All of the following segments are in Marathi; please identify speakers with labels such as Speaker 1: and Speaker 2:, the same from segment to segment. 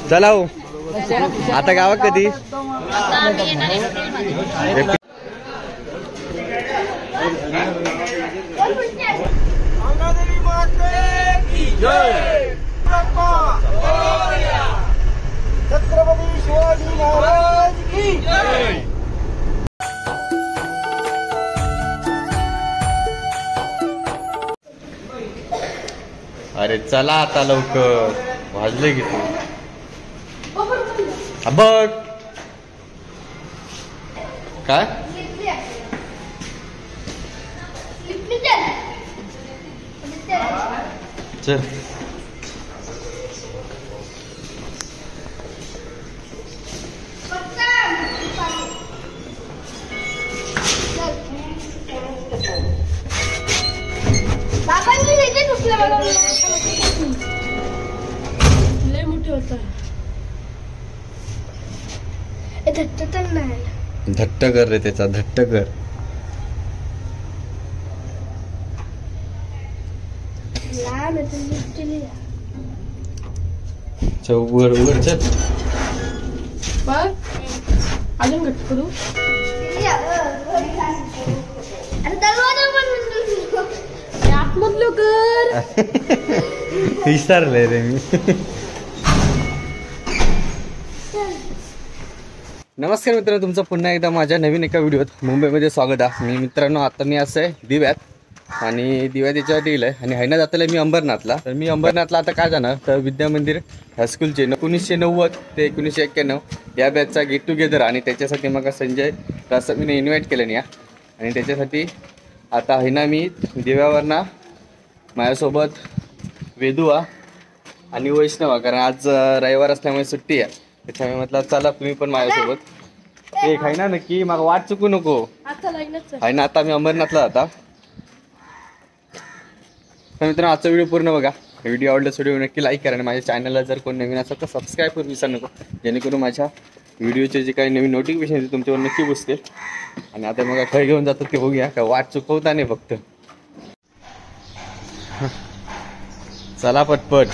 Speaker 1: चला हो आता गावात कधी
Speaker 2: छत्रपती शिवाजी महाराज की जय।
Speaker 1: अरे चला आता लवकर वाजले किती बघ काय चल धट्ट कर रे त्याचा धट्ट कर उघड उघड चल
Speaker 3: अजून घट्ट करू आतमधलं कर
Speaker 1: विसरले रे मी नमस्कार मित्रांनो तुमचं पुन्हा एकदा माझ्या नवीन एका व्हिडिओत मुंबईमध्ये स्वागत आहे। मी मित्रांनो आता मी असं आहे दिव्यात आणि दिव्यात याच्यावर येईल आहे आणि हैना जाताला मी अंबरनाथला। तर मी अंबरनाथला आता काय जाणार तर विद्या मंदिर हायस्कूलचे 1990 ते 1991 या बॅचचा गेट टुगेदर आणि त्याच्यासाठी मग संजय रासमीने इन्व्हाइट केलं या आणि त्याच्यासाठी आता हैना मी दिव्यावरना माझ्यासोबत वेदुआ आणि वैष्णवा कारण आज रविवार असल्यामुळे सुट्टी आहे त्याच्यामुळे म्हटलं चला तुम्ही पण माझ्यासोबत एक आहे ना नक्की मग वाट चुकू नको आहे ना। आता मी अंबरनाथला जाता तर मित्रांनो आजचा व्हिडिओ पूर्ण बघा। व्हिडिओ आवडल्यास व्हिडिओ नक्की लाईक करा आणि माझ्या चॅनलला जर कोण नवीन असेल तर सबस्क्राईब करू विसरू नको जेणेकरून माझ्या व्हिडिओचे जे काही नवीन नोटिफिकेशन तुमच्यावर नक्की बसतील। आणि आता मग काय घेऊन जातात ते बघूया का वाट चुकवता नाही फक्त चला पटपट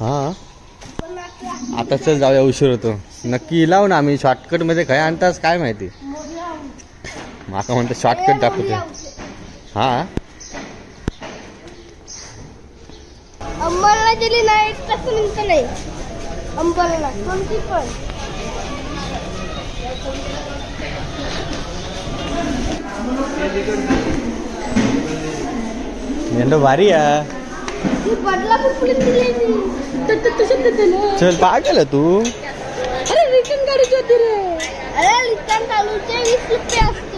Speaker 1: हा आता चल जाऊया उशीर होतो नक्की लावू ना आम्ही शॉर्टकट मध्ये काय आणतास काय माहिती माका म्हणतो शॉर्टकट दाखवते हा
Speaker 4: अंबरला गेली ना एक तास मिनिट नाही अंबरला कोणती पण
Speaker 1: एंडो भारी आहे चल काय केलं तू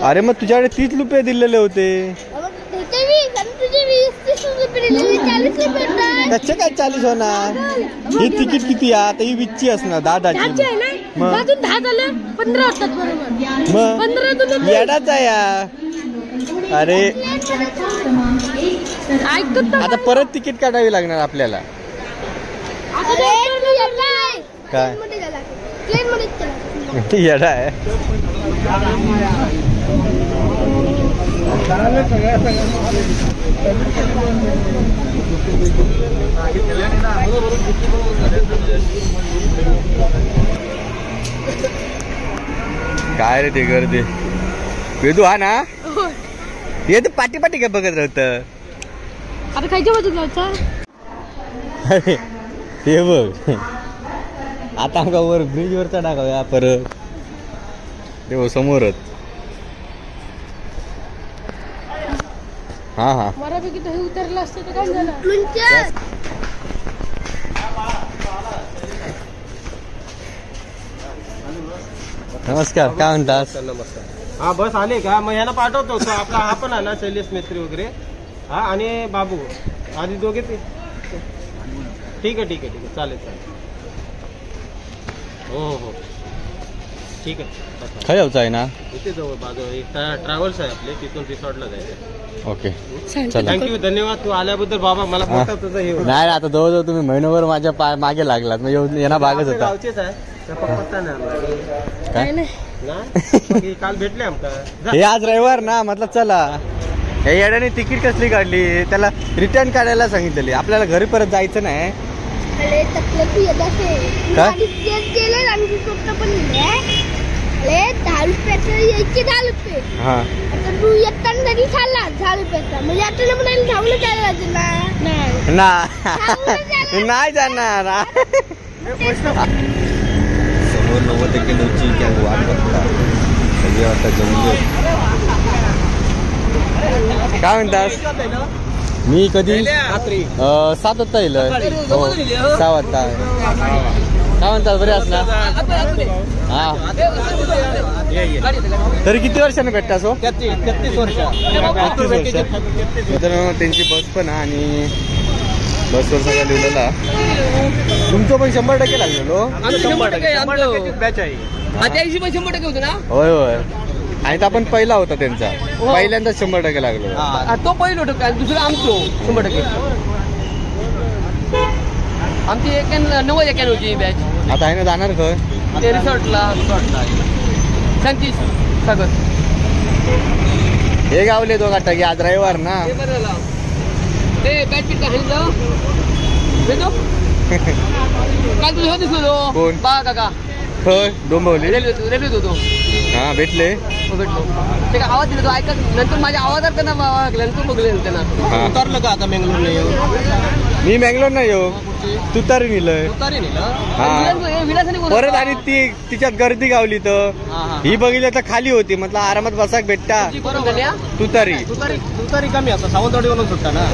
Speaker 1: अरे मग तुझ्याकडे 30 रुपये दिलेले होते कच्चे काय 40 होणार ही तिकीट किती आहे आता ही 20 ची असणार 10 मग 15 येडाच आहे या अरे आता परत तिकीट काढावी लागणार आपल्याला काय येडा आहे काय रे ते गर्दी वेदू हा ना ये तर पाठी पाठी काय बघत राहत
Speaker 3: आता खायच्या बाजूला
Speaker 1: अरे ते बघ आता आमका वर ब्रिज वर चढाव्या परत ते समोरच हा हा
Speaker 3: बऱ्यापैकी तर हे उतरलं असतं तर काय झालं
Speaker 1: नमस्कार काय म्हणतात
Speaker 2: नमस्कार हा बस आले का मग ह्याला पाठवतो तो आपला हा पण आला शैलेश मिस्त्री वगैरे हा आणि बाबू आधी दोघे ते ठीक आहे चालेल हो हो ठीक आहे
Speaker 1: खय यावचं आहे ना
Speaker 2: इथे जवळ बाजू ट्रॅव्हल्स आहे आपले तिथून रिसॉर्टला जायचं.
Speaker 1: ओके चला.
Speaker 2: थँक्यू धन्यवाद तू आल्याबद्दल बाबा मला मोठा तुझं हे होतं.
Speaker 1: नाही आता जवळजवळ तुम्ही महिनोभर माझ्या मागे लागलात मग येणं भागच
Speaker 2: आपल्या
Speaker 1: होता.
Speaker 2: गावचेच आहे त्या पत्ता नाही आम्हाला.
Speaker 1: काय
Speaker 3: नाही
Speaker 2: ना? मग हे काल भेटले आमका जा.
Speaker 1: हे आज रविवार ना म्हटलं चला. हे येड्याने तिकीट कसली काढली त्याला रिटर्न काढायला सांगितलेली आपल्याला घरी परत जायचं नाही.
Speaker 4: अरे तकलं तू येत असे
Speaker 1: काय?
Speaker 4: केलं आणि स्वप्न पण लिहिले. अरे 10 रुपयाचं यायचे 10 रुपये
Speaker 1: हा
Speaker 4: आता तू येताना जरी खाल्ला 10 रुपयाचा म्हणजे आता म्हणायला धावलं जायला लागेल ना.
Speaker 1: ना नाही जाणार. समोर 90% गँग वाट बघता सगळे आता जमले. काय म्हणतास? मी कधी 7 वाजता येईल. 6 वाजता. काय म्हणतात बरे असणार? हा तरी किती वर्षाने भेटता सो?
Speaker 2: 33 वर्ष.
Speaker 1: मित्रांनो त्यांची बस पण आहे आणि बसवर सगळं लिहिलेला. तुमचं पण 100% लागलेलो.
Speaker 2: 100% बॅच आहे.
Speaker 1: होय होय आणि आपण पहिला होता त्यांचा पहिल्यांदा 100% लागलो.
Speaker 5: तो पहिलं होतं काय दुसरं आमचं 100%. आमची 91 होती बॅच.
Speaker 1: आता आहे ना जाणार खय
Speaker 5: ते रिसॉर्टला शांती सागर
Speaker 1: हे गावले दोघा टाकी आज रविवार ना.
Speaker 5: ते बरं झालं. ते बॅच पीट का हाणलं भेटो काल तुझं होतीस तो
Speaker 1: कोण?
Speaker 5: बा काका
Speaker 1: खय डोंबवली
Speaker 5: रेल्वेत होतो.
Speaker 1: हा भेटले.
Speaker 5: हो भेटलो. ते काय आवाज दिला तो ऐकत नंतर माझ्या आवाजात त्यांना नंतर बघले त्यांना.
Speaker 1: हा.
Speaker 2: उतरलं का आता बेंगलोरला येऊ?
Speaker 1: मी बँगलोर नाही येऊ तू तरी नेलंय.
Speaker 2: उतारी नाही ना?
Speaker 1: हा
Speaker 5: विलासाने
Speaker 1: परत आणि ती तिच्यात गर्दी गावली तर ही बघितलं तर खाली होती म्हटलं आरामात बसाक भेटता तू तरी.
Speaker 2: उतारी कमी आता सावंतवाडीवरून सुट्टा ना.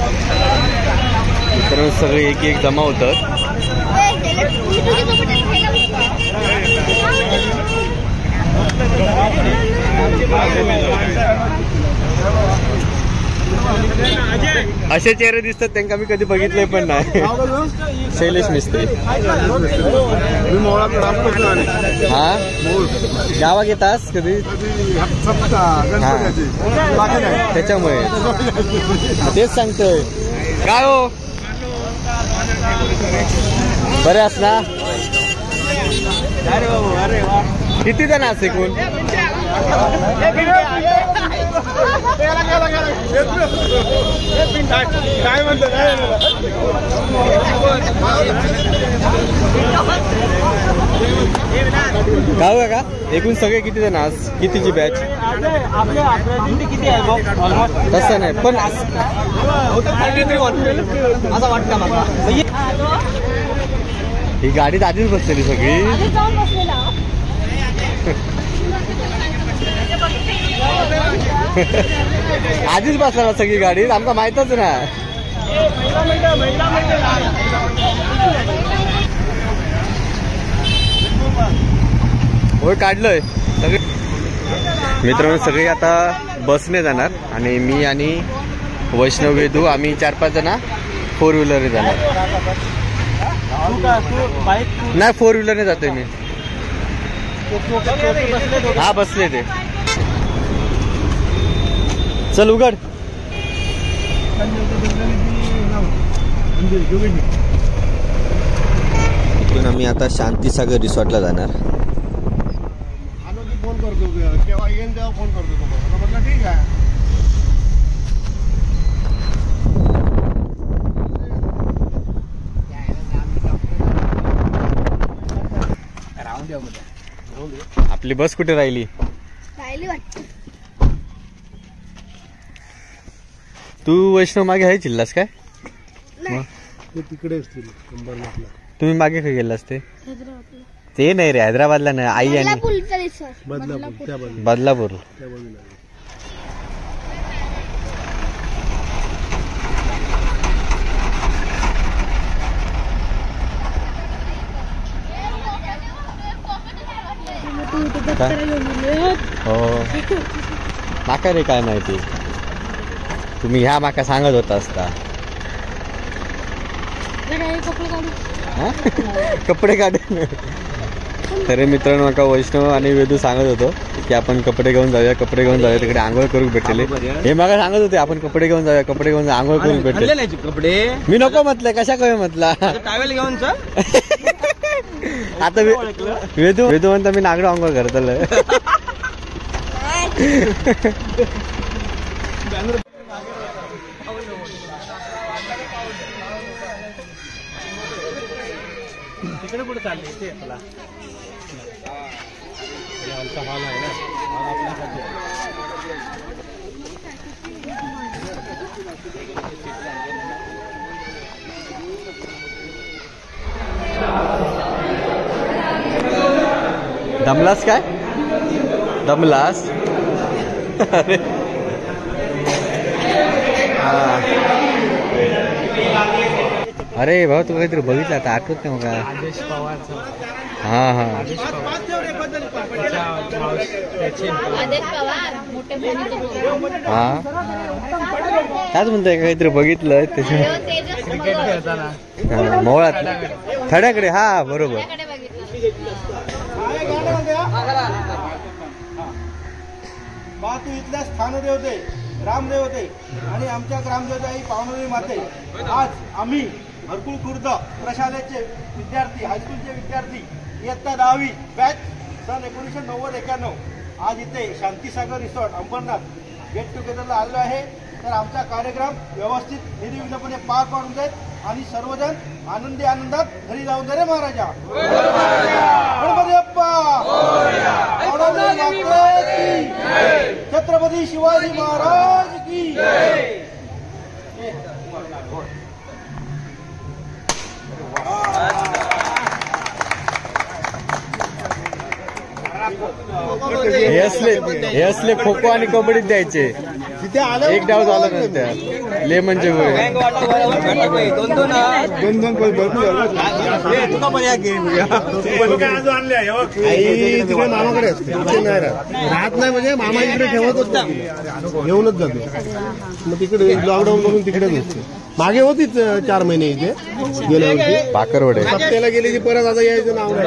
Speaker 1: तर सगळे एक एक जमा होतात.
Speaker 4: मी तुझ्यासोबत खायला
Speaker 1: असे चेहरे दिसतात त्यांना मी कधी बघितले पण नाही. शैलेश मिस्त्री हा गावात येतास कधी? त्याच्यामुळे तेच सांगतोय. काय हो बरे अस ना? किती जण असे कोण?
Speaker 2: काय म्हणतो
Speaker 1: काय का एकूण सगळे किती जण आज? कितीची बॅच?
Speaker 2: आपल्या किती आहे
Speaker 1: तसं नाही पण
Speaker 2: असं वाटतं मला.
Speaker 1: ही गाडीत आधीच बसलेली सगळी.
Speaker 3: जाऊन बसलेला
Speaker 1: आधीच बसला सगळी गाडीत आमका माहितच नाही. होय काढलंय सगळे. मित्रांनो सगळे आता बसने जाणार आणि मी आणि वैष्णव वेदू आम्ही 4-5 जण 4 व्हीलरने जाणार. नाही 4 व्हीलरने जातोय मी. हा बसले ते. चल उघड. इथून आम्ही आता शांतीसागर रिसॉर्टला जाणार.
Speaker 2: फोन करतो केव्हा येईन तेव्हा फोन करतो तुम्हाला. म्हटलं ठीक आहे.
Speaker 1: आपली बस कुठे राहिली?
Speaker 4: राहिली वाटतं.
Speaker 1: तू वैष्णव मागे आहे चिल्लास काय?
Speaker 2: तिकडे असतील अंबरनाथला.
Speaker 1: तुम्ही मागे काय गेलास? ते नाही रे हैदराबादला नाही आई आणि
Speaker 4: बदलापूरचा रिसॉर्ट.
Speaker 2: बदलापूर त्या बाजूला.
Speaker 1: बदलापूर.
Speaker 2: त्या बाजूला.
Speaker 1: हो माका रे काय माहिती. तुम्ही ह्या माका सांगत होता असता.
Speaker 3: कपडे काढू
Speaker 1: हा? कपडे काढ. खरे मित्रांनो माका वैष्णव आणि वेदू सांगत होतो की आपण कपडे घेऊन जाऊया तिकडे आंघोळ करू भेटले. हे मला सांगत होते आपण कपडे घेऊन जाऊया आंघोळ करू भेटले.
Speaker 2: कपडे
Speaker 1: मी नको म्हटलंय कशा काय म्हटला.
Speaker 2: टावेल घेऊन चल.
Speaker 1: आता वेदू म्हणता मी नागडो आंघोळ करतलं.
Speaker 2: तिकडे कुठे चालले ते आपला आमचा हॉल आहे ना, हॉल आपल्यासाठी आहे.
Speaker 1: दमलास काय दमलास. अरे अरे भाऊ तू काहीतरी बघितलं आता आठवत नाही मग.
Speaker 2: आदेश पवारचा
Speaker 1: हा हा
Speaker 3: आदेश पवार मोठे
Speaker 1: हा त्याच म्हणतोय काहीतरी बघितलं त्याच्या
Speaker 2: क्रिकेट खेळताना
Speaker 1: मोळात थड्याकडे. हा बरोबर.
Speaker 6: तू इथल्या स्थानदेवते रामदेवते आणि आमच्या ग्रामदेवता ही पावनदेवी माते. आज आम्ही हरकुळ खुर्द प्रशालेचे विद्यार्थी हायस्कूलचे विद्यार्थी इयत्ता 10वी बॅच सन 1990-91 आज इथे शांतीसागर रिसॉर्ट अंबरनाथ गेट टुगेदरला आलो आहे. तर आमचा कार्यक्रम व्यवस्थित निर्विघ्नपणे पार पाडून जाईल आणि सर्वजण आनंदी आनंदात घरी जाऊन दे रे महाराजा. गणपती बाप्पा छत्रपती शिवाजी महाराज की.
Speaker 1: हे असले खो खो आणि कबड्डीत द्यायचे.
Speaker 6: तिथे आलं
Speaker 1: एक डाव झाला नंतर लेमनचे गोळे.
Speaker 6: दोन भरपूर तिकडे मामाकडे असते राहत नाही म्हणजे मामा इकडे ठेवत होता घेऊनच जातो. मग तिकडे लॉकडाऊन करून तिकडेच असते. मागे होतीच 4 महिने इथे गेल्या वर्षी
Speaker 1: बाकरवडे
Speaker 6: सप्त्याला गेली की परत आता यायचं नाव नाही.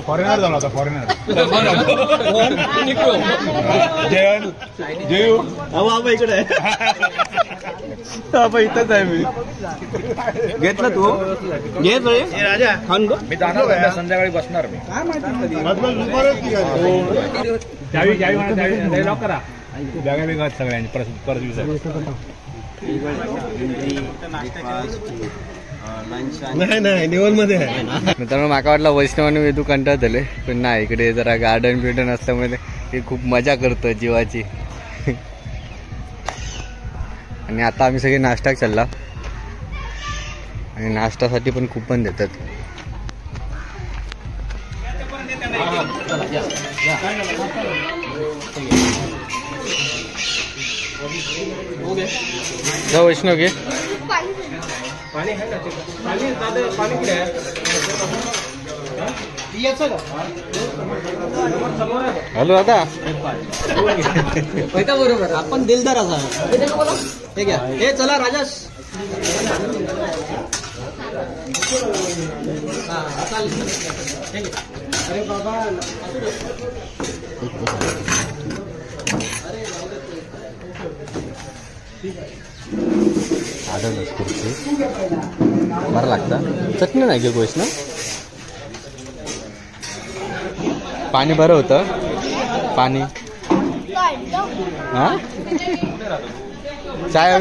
Speaker 7: फॉरेनर झाला होता फॉरेनर. जयू
Speaker 6: बाबा इकडे
Speaker 1: बाबा इथंच आहे मी.
Speaker 6: घेतलं तू घेत राजा खान गो.
Speaker 7: मी जाणार संध्याकाळी बसणार मी. जावी लॉक करा. बॅगा वेगळ्या सगळ्यांची परत
Speaker 6: नाही निवल मध्ये आहे.
Speaker 1: मित्रांनो माका वाटला वैष्णव आणि वेदू कंटाळत झाले पण नाही. इकडे जरा गार्डन बिर्डन असल्यामुळे हे खूप मजा करतो जीवाची. आणि आता आम्ही सगळे नाश्ता चालला आणि नाश्त्यासाठी पण कुपन देतात. जा वैष्णव घे.
Speaker 2: पाणी आहे ना पाणी दादा पाणी कुठे आहे.
Speaker 1: हॅलो दादा.
Speaker 5: बरोबर आपण दिलदार असा. हे घ्या हे चला राजास.
Speaker 2: अरे बाबा
Speaker 1: आढळलंच खुर्ची बरं लागतं. चटणी नाही घे गोष्ट ना. पाणी बरं होतं पाणी. हा चाय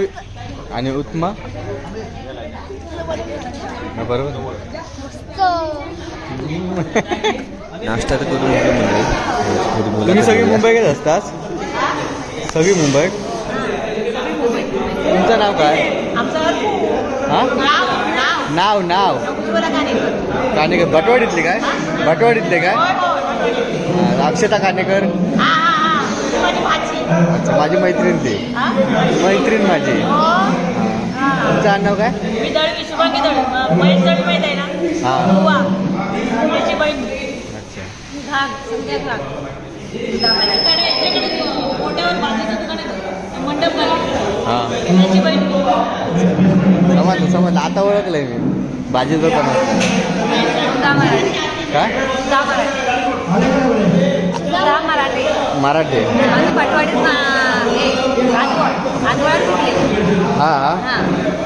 Speaker 1: आणि उपमा बरोबर. नाश्ता तर करून तुम्ही सगळी मुंबईत असतात. सगळी मुंबई. तुमचं नाव काय. हा नाव नाव कानेकर. बटवाडीतले काय बटवाडीतले काय. अक्षता कानेकर. अच्छा माझी मैत्रीण ती मैत्रीण माझी. तुमचं आडनाव काय. हा अच्छा. हां समजलं आता ओळखलंय मी भाजी दुकानात काय मराठी हां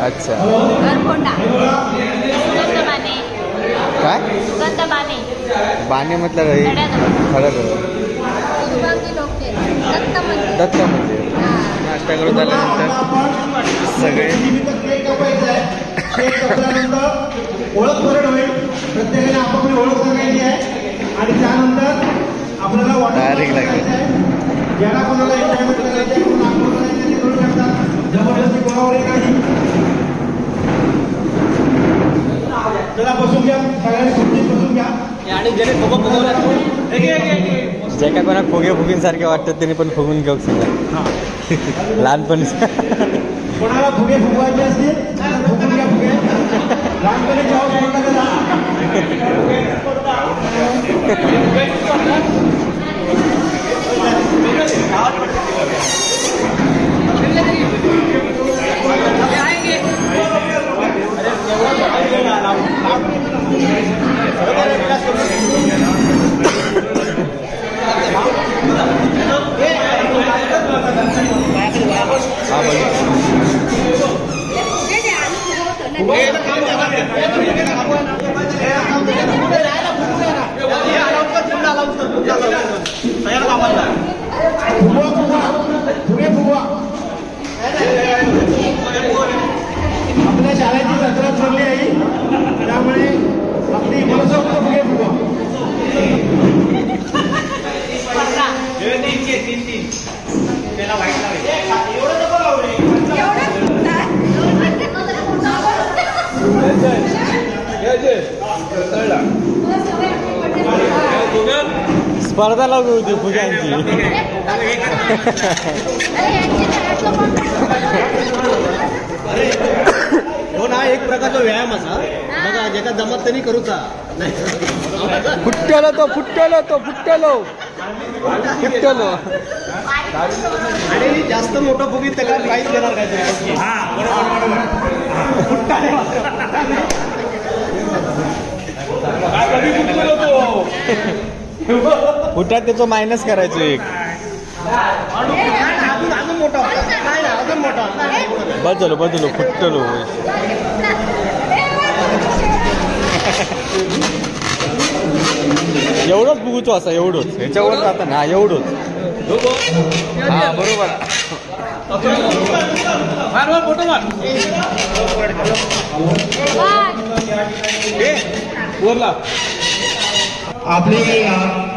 Speaker 1: अच्छा काय बाणे म्हटलं खरं दत्त मंदिर नाश्ता करून झाल्यानंतर सगळे
Speaker 6: ओळख करून होईल प्रत्येकाने आपापली ओळख सांगायची आहे आणि त्यानंतर आपल्याला
Speaker 1: डायरेक्ट लागेल
Speaker 6: ज्याला कोणाला एन्जॉयमेंट करायचे करू शकतात जबरदस्ती कोणावरही नाही. चला बसून घ्या सगळ्यांनी खुर्चीत बसून घ्या.
Speaker 2: आणि ज्याने फुगं फुगवलं
Speaker 1: जे काय कोणा फुगे फुगींसारखे वाटतात त्यांनी पण फुगून घेऊ सगळं लहानपणी
Speaker 6: कोणाला फुगे फुगवायचे असतील तर फुगून घ्या फुगे. लहानपणी जेव्हा आपल्या शाळेची जत्रा ठरली आहे त्यामुळे आपली मनसोक्त फुगे फुगवा.
Speaker 1: स्पर्धा लागू होती फुग्यांची
Speaker 2: हो ना एक प्रकारचा व्यायाम असा बघा ज्याचा जमत त्यांनी करूचा
Speaker 1: फुटलो
Speaker 2: आणि जास्त मोठं फुगीत त्याला काहीच देणार काहीतरी.
Speaker 1: फुटात त्याचं मायनस करायचं एक
Speaker 2: अजून मोठा अजून मोठा
Speaker 1: बदलो फुटलो एवढंच बघूचो असा एवढंच ह्याच्यावर जाता ना एवढंच हा बरोबर
Speaker 6: आपली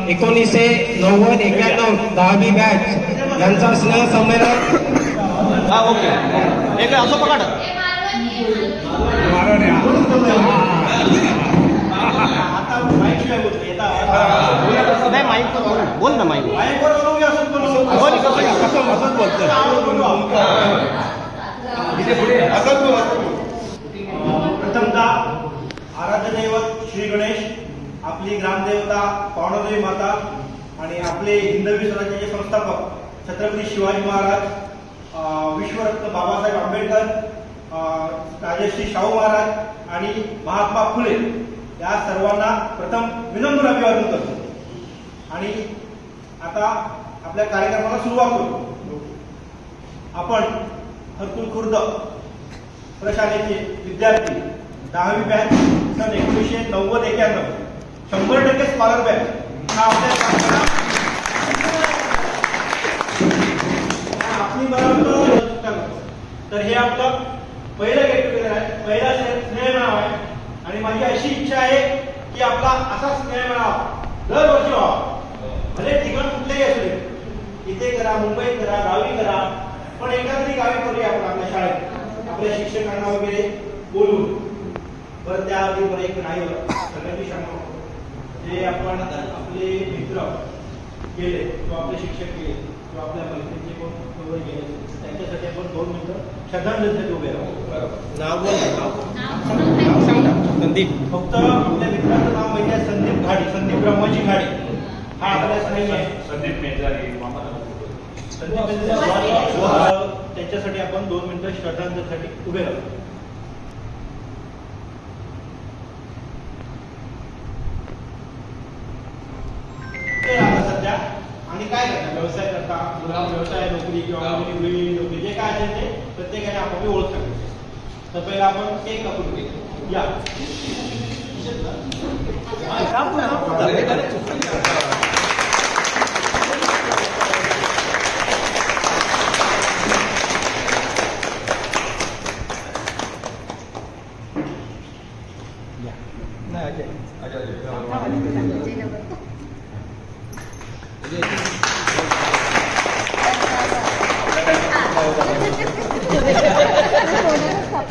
Speaker 6: 1990-91 10वी बॅच यांचा स्नेह संमेलन.
Speaker 2: हा ओके एक असं पकड नाही माईक बोल ना माईक
Speaker 6: प्रथमतः आराध्य दैवत श्री गणेश, आपली ग्रामदेवता पावणदेवी माता आणि आपले हिंदवी स्वराज्याचे संस्थापक छत्रपती शिवाजी महाराज, विश्वरत्न बाबासाहेब आंबेडकर, राजर्षी शाहू महाराज आणि महात्मा फुले या सर्वांना प्रथम विनम्र अभिवादन करतो. आणि आता आपल्या कार्यक्रमाला सुरुवात करू. आपण हरकुल खुर्द प्रशालेचे विद्यार्थी 10वी बॅच सन 1990-91 100% स्कॉलर बॅच हा आपल्या आपली बरोबर. तर हे आपलं पहिलं गेट टुगेदर आहे, पहिला स्नेह मेळावा आहे आणि माझी अशी इच्छा आहे की आपला असाच स्नेह मेळावा दरवर्षी व्हावा. भले ठिकाण कुठलेही असू दे, इथे करा, मुंबईत करा, गावी करा, पण एका तरी गावी करूया आपण आपल्या शाळेत आपल्या शिक्षकांना वगैरे बोलून. बरं त्याआधी बरं एक नाही सगळ्यांची सांगतो जे आपण आपले मित्र गेले किंवा आपले शिक्षक गेले किंवा आपल्या परिस्थितीचे कोण गेले त्यांच्यासाठी आपण 2 मिनिटं श्रद्धांजलीसाठी उभे राहू. नाव बोल संदीप. फक्त आपल्या मित्राचं नाव माहिती आहे संदीप घाडी, संदीप ब्रह्माजी घाडी. हा आपल्या संदीप मेजारी, संदीप त्यांच्यासाठी आपण 2 मिनिटं श्रद्धांजलीसाठी उभे राहू. सध्या आणि काय करता, व्यवसाय करता, व्यवसाय नोकरी किंवा गृहिणी नोकरी जे काय असेल ते प्रत्येकाने आपापली ओळख करायची. तर पहिला आपण केक कापून घेऊ. या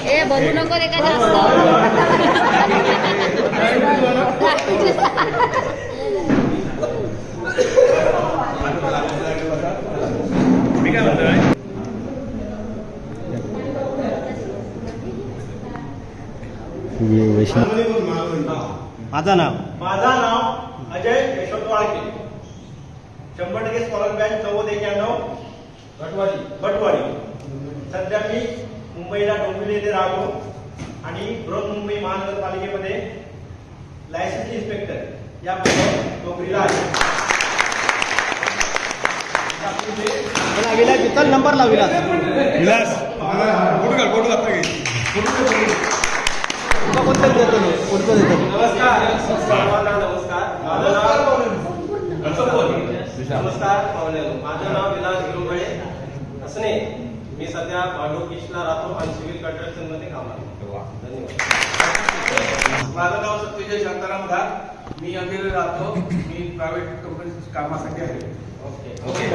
Speaker 3: ए बनवू नको रे का जास्त.
Speaker 7: मी काय म्हणतोय
Speaker 2: माझं नाव
Speaker 6: अजय यशवंत वाळके. 100% scholar bank 9091 Bhatwadi. सध्या मी मुंबईला डोंबिवली येथे राहतो आणि बृहन्मुंबई महानगरपालिकेमध्ये लायसन्स इन्स्पेक्टर या पदावर नोकरीला आहे.
Speaker 2: चल नंबर ला विलास.
Speaker 7: विलास फोटो काढ आता घे.
Speaker 2: पुढचं देतो.
Speaker 6: नमस्कार सर्वांना नमस्कार. नमस्कार पाहुण्यांनो. माझं नाव विलास गिरुबळे असणे. मी सध्या भांडूप ईस्टला राहतो आणि सिव्हिल कंस्ट्रक्शन मध्ये कामाला. धन्यवाद.
Speaker 8: माझं नाव सत्यजय शांताराम घाट. मी अमेरिकेत राहतो. मी प्रायव्हेट कंपनी कामासाठी आहे.
Speaker 6: ओके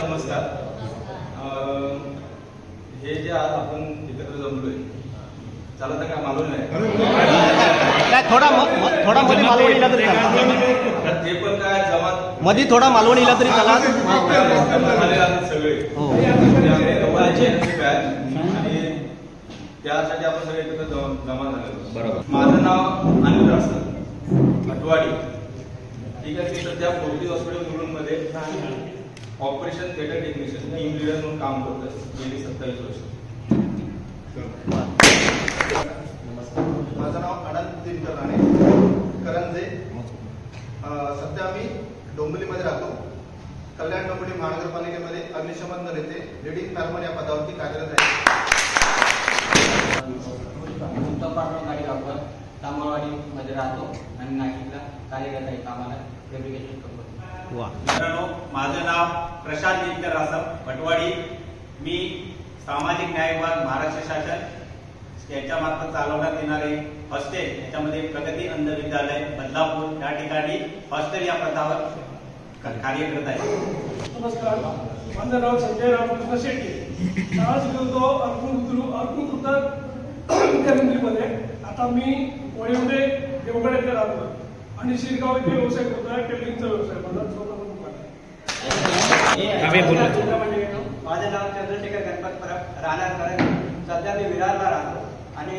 Speaker 6: नमस्कार. हे जे आज आपण एकत्र जमलोय चालत का मालूम नाही.
Speaker 2: थोडा मध्ये मालवण इला तरी चालत.
Speaker 6: जे पण काय जमात
Speaker 2: मध्ये थोडा मालवण इला तरी चालत.
Speaker 6: सगळे आणि त्यासाठी आपण सगळे एकत्र जमा झालेलो.
Speaker 1: बरोबर.
Speaker 6: माझं नाव अनिल रासकर भटवाडी. ठीक आहे. मी सध्या फोर्टी हॉस्पिटल मुलुंडमध्ये operation theatre technician team leader म्हणून काम करतो गेली 27 वर्ष.
Speaker 9: माझं नाव अनंत दिनकर राणे करंजे. सध्या मी डोंबिवलीमध्ये राहतो. कल्याण डोंबिवली महानगरपालिकेमध्ये अग्निशमन दल येथे लीडिंग फार्मर या पदावरती कार्यरत आहे.
Speaker 5: गाडी वापर तामावाडीमध्ये राहतो आणि नाशिकला कार्यरत आहे कामाला फॅब्रिकेशन कंपनी.
Speaker 6: मित्रांनो, माझं नाव प्रशांत दिनकर रासम भटवाडी. मी सामाजिक न्याय विभाग महाराष्ट्र शासन याच्या मार्फत चालवण्यात येणारे हॉस्टेल याच्यामध्ये प्रगती अंध विद्यालय बदलापूर या ठिकाणी हॉस्टेल या पदावर कार्य करत आहे.
Speaker 10: नमस्कार. माझं नाव संजय रामकृष्ण शेट्टी. आज गेलो अर्कुण करंजीमध्ये. आता मी वळीमध्ये देवगड येथे राहतो आणि शिरगाव येथे व्यवसाय करतोय. टेलिंगचा व्यवसाय माझा स्वतःचा दुकान आहे.
Speaker 5: माझं नाव चंद्रशेखर गणपत परब राहणार करंजी. सध्या मी विरारला राहतो आणि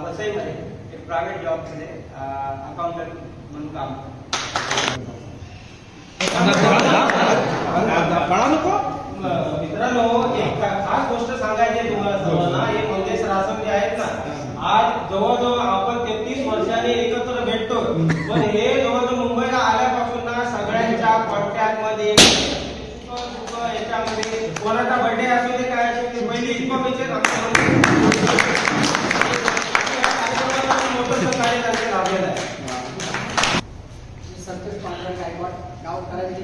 Speaker 5: वसईमध्ये एक प्रायव्हेट जॉबमध्ये अकाउंटंट म्हणून काम करतो.
Speaker 6: मित्रांनो, एक खास गोष्ट सांगायची आहे तुम्हाला सर्वांना. हे मंगेश रासम जे आहेत ना, आज जवळजवळ आपण 33 वर्षांनी एकत्र भेटतो. पण हे जवळजवळ मुंबईला आल्यापासून ना सगळ्यांच्या कॉन्टॅक्टमध्ये याच्यामध्ये कोणाचा बर्थडे असू दे काय असू दे पहिली इन्फॉर्मेशन मोठं सहकार्य त्यांचे लाभलेलं आहे.
Speaker 5: संतोष पांढरा गायकवाड गाव करंजी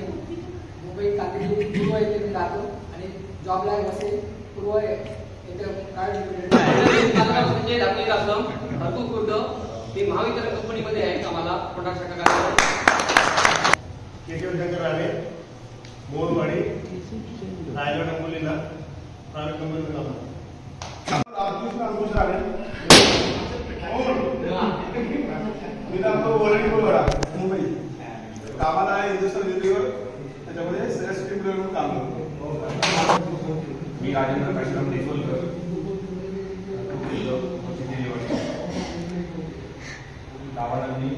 Speaker 5: मुंबई कांदिवली पूर्व येथे मी राहतो आणि जॉबला वसई पूर्व येथे संजय दाखले असम हरकूळ खुर्द. मी महावितरण कंपनीमध्ये आहे कामाला कोंढा शाखा कार्यक्रम.
Speaker 6: केशवशंकर राणे मोरवाडी रायगड डोंबिवलीला प्रायव्हेट कंपनीमध्ये काम.
Speaker 9: रामकृष्ण अंकुश राणे. मी राहतो वरळी कोलवाडा मुंबई. कामाला इंडस्ट्रियल डिलिव्हर त्याच्यामध्ये सेल्स टीम लीडर म्हणून काम करतो.
Speaker 8: मी राजेंद्र काशीराम देशवलकर. गावाला मी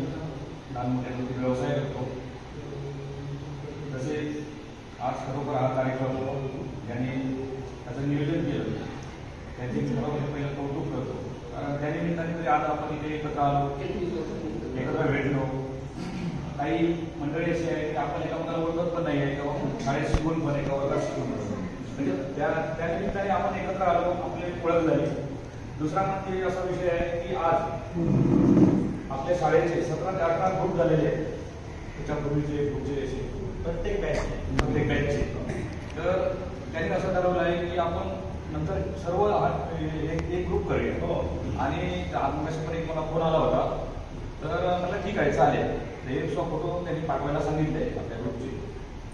Speaker 8: लहान मोठ्या व्यवसाय करतो. तसेच आज खरोखर हा कार्यक्रम यांनी त्याचं नियोजन केलं
Speaker 7: म्हणजे पहिलं कौतुक करतो. कारण त्या निमित्ताने तरी आज आपण इथे एकत्र आलो, एकत्र भेटलो. काही मंडळी अशी आहे की आपण एकामेकाला ओळखत पण नाही आहे किंवा शाळेत शिकून पण एका वर्गात शिकून म्हणजे त्या निमित्ताने आपण एकत्र आलो, आपली ओळख झाली. दुसरा म्हणजे असा विषय आहे की आज आपल्या शाळेचे 17 ते 18 ग्रुप झालेले आहेत. त्याच्यापूर्वीचे ग्रुपचे असे प्रत्येक बॅचचे. तर त्यांनी असं ठरवलं आहे की आपण नंतर सर्व एक ग्रुप करूया. आणि आत्मकाशी एक मला फोन आला होता, तर मला ठीक आहे चालेल. हे फोटो त्यांनी पाठवायला सांगितले आपल्या ग्रुपचे.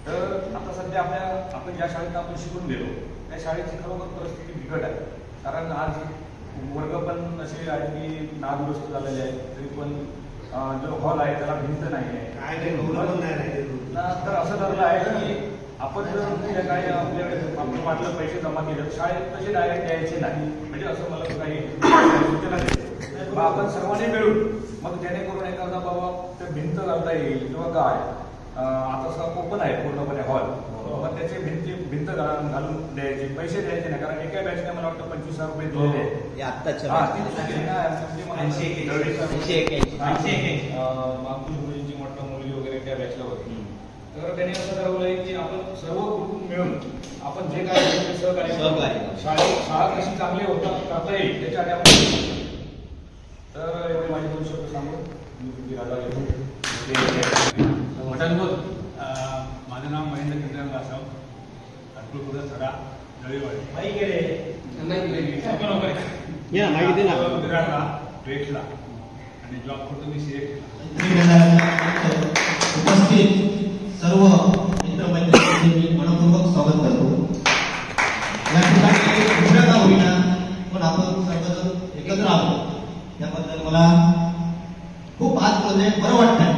Speaker 7: तर आता सध्या आपण ज्या शाळेत आपण शिकून गेलो त्या शाळेची खरोखर परिस्थिती बिकट आहे. कारण आज वर्ग पण असे आहे की नादुरुस्त झालेले आहेत. तरी पण जो हॉल आहे त्याला भिंत नाही आहे. तर असं ठरलं आहे की आपण जर काही आपल्याकडे आपण वाटलं पैसे जमा केले तर शाळेत तसे डायरेक्ट द्यायचे नाही. म्हणजे असं मला काही सूचना देते. आपण सर्वांनी मिळून मग जेणेकरून एखादा बाबा ते भिंत घालता येईल किंवा काय. आता ओपन आहे पूर्णपणे हॉल, मग त्याचे भिंत घालून द्यायचे, पैसे द्यायचे नाही. कारण एका बॅचने मला वाटतं 25,000 रुपये दिलेले. मागपूर मुलींची मोठा मुलगी वगैरे त्या बॅचला होती. तर त्यांनी असं ठरवलंय की आपण सर्व ग्रुप मिळून आपण जे काय सहकार्य शाळा कशी चांगली करता येईल त्याच्यासाठी आपण. तर एवढे माझे 2 शब्द सांगून मी तुमची राजा घेतो.
Speaker 11: माझं नाव महेंद्र चंद्रन रासाव, अटकुळपुरा सडा जळीवाडी विरारला ट्रेक्सला आणि जॉब करतो मी
Speaker 12: उपस्थित सर्व मित्रमैत्रिणींचे मी मनपूर्वक स्वागत करतो. या ठिकाणी दुसऱ्या का होईना पण आपण सर्वजण एकत्र आलो याबद्दल मला खूप आज म्हणजे बरं वाटतंय.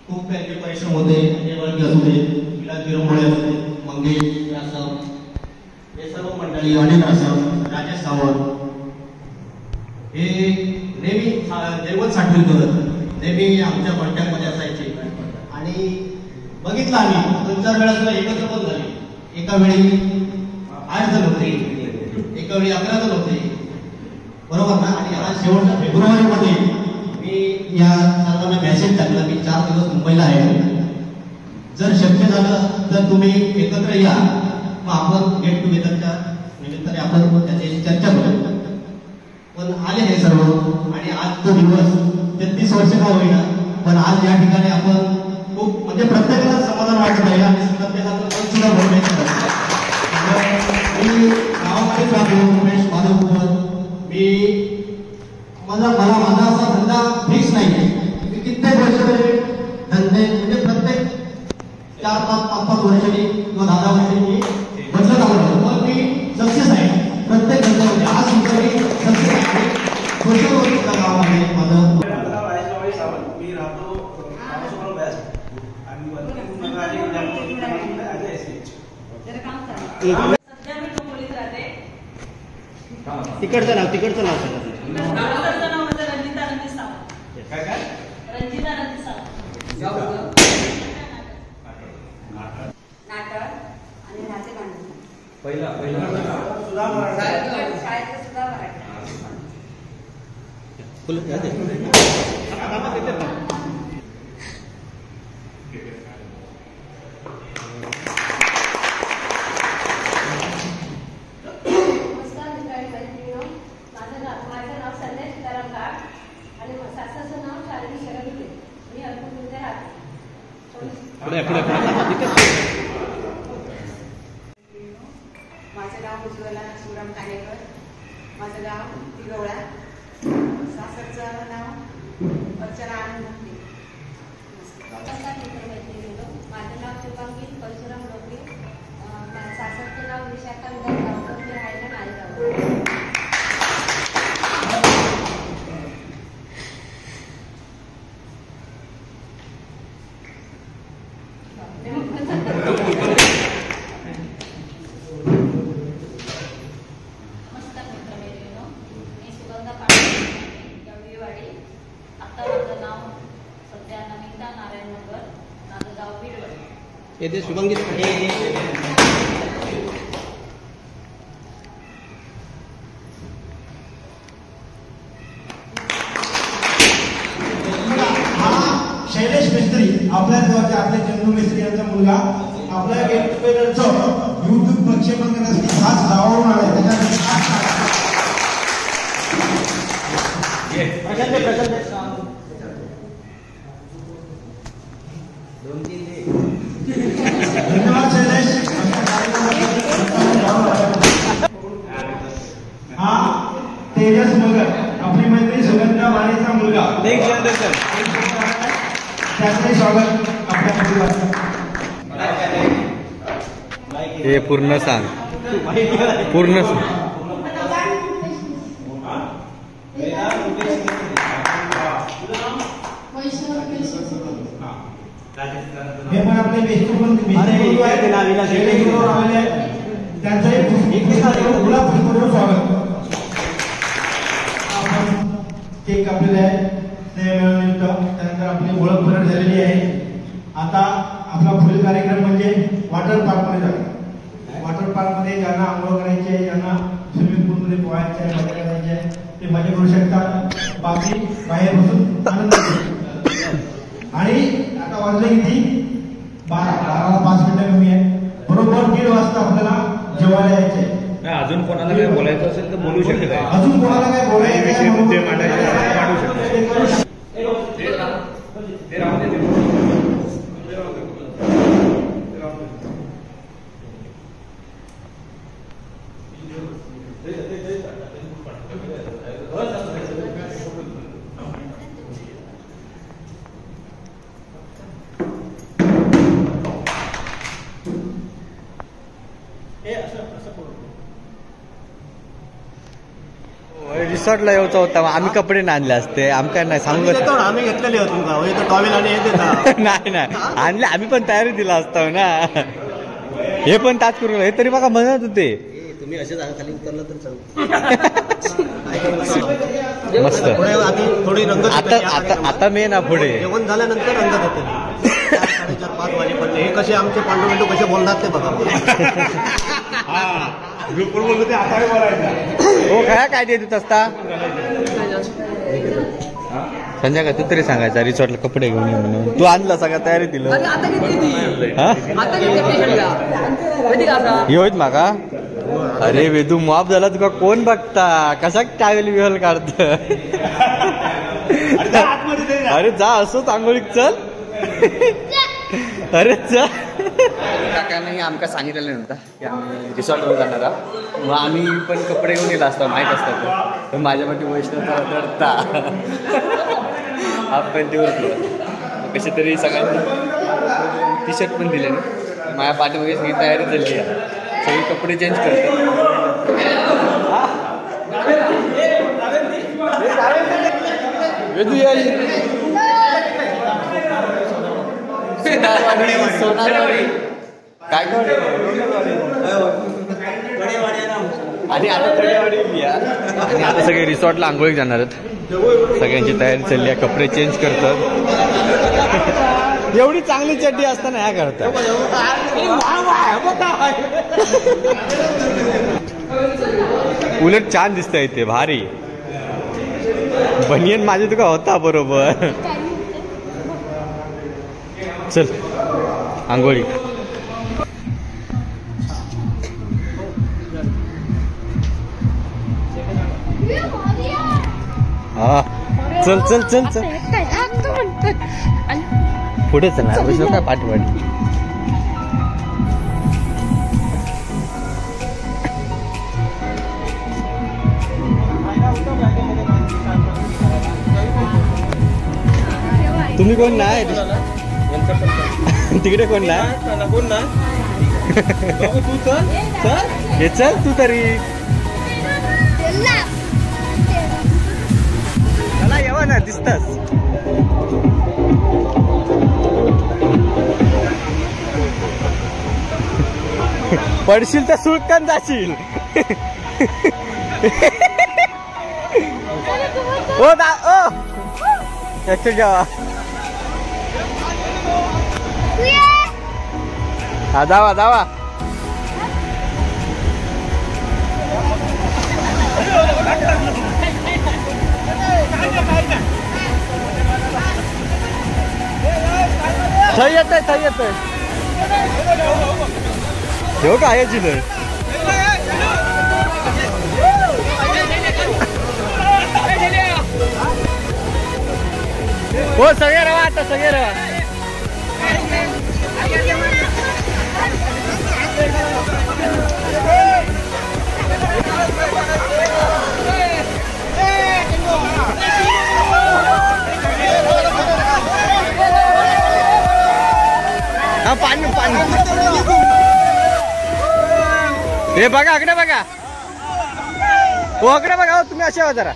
Speaker 12: खूप काही परिश्रम होते, नेवळगी असू दे, विलास गिरंबोळे असू दे, मंगेश रासव, हे सर्व मंडळी, अनिल रासव, राजेश सावंत, हे नेहमी दैवत साठवकर नेहमी आमच्या कॉन्टॅक्टमध्ये असायचे. आणि बघितलं आम्ही 2-4 वेळा सुद्धा एकत्र पण झाले. एका वेळी 8 जण होते, एका वेळी 11 जण होते, बरोबर ना. आणि आज शेवटच्या फेब्रुवारीमध्ये मी या सर्वांना मेसेज टाकला की 4 दिवस मुंबईला आहे, जर शक्य झालं तर तुम्ही एकत्र या, मग आपण गेट टुगेदरच्या निमित्ताने आपण त्याची चर्चा करू. पण आले हे सर्व आणि आज तो दिवस 33 वर्ष का होईना पण आज या ठिकाणी आपण खूप म्हणजे प्रत्येकाला समाधान वाटत आहे आणि प्रत्येकाचं मन सुद्धा भरण्याचं. मी गावामध्येच राहतो, उमेश माधवपूर. माझा असा धंदा फिक्स नाही. मी कित्येक वर्षामध्ये धंदे म्हणजे प्रत्येक 4-5 वर्षांनी किंवा 10 वर्षांनी बदलत आलो. मग मी सक्सेस आहे प्रत्येक धंद्यामध्ये. आज सुद्धा मी सक्सेस आहे. सुद्धा गावामध्ये माझं
Speaker 6: मी राहतो
Speaker 12: तिकडचं नाव
Speaker 13: रंजिता रणजित सावंत. रंजिता रणजित सावंत. नाटक आणि राहते भांडण.
Speaker 1: पहिला
Speaker 13: सुद्धा मराठी शाळेत सुद्धा मराठी. माझं नाव उज्ज्वला शिवराम कानेकर. माझं गाव तिगवळा. सासरचं नाव अर्चना आनंद भक्ती.
Speaker 3: माझं नाव शुभांगी परशुराम डोके. सासरचं नाव विशाखा गावकर. मी राहायला नायगाव.
Speaker 12: येथे शुभंगी
Speaker 6: मिस्त्री आपल्याच गावचे आपले चंदू मिस्त्री यांचा मुलगा आपल्या गेट टुगेदरचं युट्यूब प्रक्षेपण करण्यासाठी खास गावावरून आलाय धन्यवाद शैलेश. हा तेजस मगर आपली मैत्री सुगंधा वाणीचा मुलगा नेक्स्ट जनरेशन त्याचे स्वागत आपल्या परिवारात.
Speaker 1: हे पूर्ण सांग पूर्ण
Speaker 6: हे पण आपले बेस्तू स्वागत. केक कापलेला आहे त्यानंतर आपली ओळख परत झालेली आहे. आता आपला पुढील कार्यक्रम म्हणजे वॉटर पार्क मध्ये जाणार. वॉटर पार्क मध्ये ज्यांना आंघोळ करायची आहे ज्यांना स्विमिंग पूल मध्ये पोहायचे आहे मजा करायची आहे ते मजा करू शकतात. बाकी बाहेर बसून आनंद आणि आता वाजले किती 12ला 5 मिनिटं कमी आहे. बरोबर 1:30 वाजता आपल्याला जेवायला यायचे.
Speaker 7: अजून कोणाला काय बोलायचं असेल तर बोलू शकत आहे.
Speaker 6: अजून कोणाला काय बोलायचं
Speaker 7: मुद्दे मांडायचे मांडू शकतो.
Speaker 1: रिसॉर्टला यायचं होता आम्ही कपडे नाही आणले असते आमका नाही सांगू
Speaker 2: आम्ही घेतलेले होतो टॉवेल आणि हे देता.
Speaker 1: नाही नाही आणले आम्ही पण तयारी दिला असतो ना. हे पण ताच करून हे तरी बघा म्हणत होते
Speaker 2: तुम्ही असे खाली उतरलं तर
Speaker 1: मस्त.
Speaker 2: थोडी रंग
Speaker 1: आता मे ना पुढे
Speaker 2: जेवण झाल्यानंतर रंग देते 4:30-5 वाजेपर्यंत. हे कसे आमचे पांडू कसे बोलणार ते बघा.
Speaker 1: हो काय देत असता संजय का तू तरी सांगायचा रिसॉर्टला कपडे घेऊन ये म्हणून. तू आणला सगळ्या तयारी दिलं होत माका. अरे वेदू माफ झाला तुका कोण बघता कसा ट्रॅव्हल विहल काढत. अरे जा असो आंघोळीत चल. अरे चल काकांनी आमका सांगितलेलं नव्हतं की आम्ही रिसॉर्टवर जाणार आहोत. मग आम्ही पण कपडे घेऊन गेला असतो माहीत असतात पण माझ्यामध्ये वैष्णवचा रडता हाफ पॅन्टीवर कसे तरी सगळ्यांनी टी शर्ट पण दिले ना. माझ्या पाठीमागे सगळी तयारी झाली आहे. सगळे कपडे चेंज करतात. वेदू सोनारवाडी काय आणि आता सगळे रिसॉर्टला आंघोळी जाणार आहेत. सगळ्यांची तयारी चालली आहे. कपडे चेंज करतात. एवढी चांगली चड्डी असताना ह्या करतात. उलट छान दिसतंय ते भारी. बनियन माझे तुका होता बरोबर. चल आंघोळी. हा चल चल चल चल पुढे चल ना काय पाठवाडी. तुम्ही कोण नाही तिकडे कोण नाही
Speaker 2: कोण नाही तू चल
Speaker 1: हे चल तू तरी चला येवा ना दिसतस. पडशील तर सुळकन जाशील. ओ दा ओ जावा हा जावा जावा. थंय येतोय ठेव का आहे जिथं हो सगळे रवा आता सगळे रवा हा पाणी हे बघा अकडे बघा हो अकडे बघा हो तुम्ही असे जरा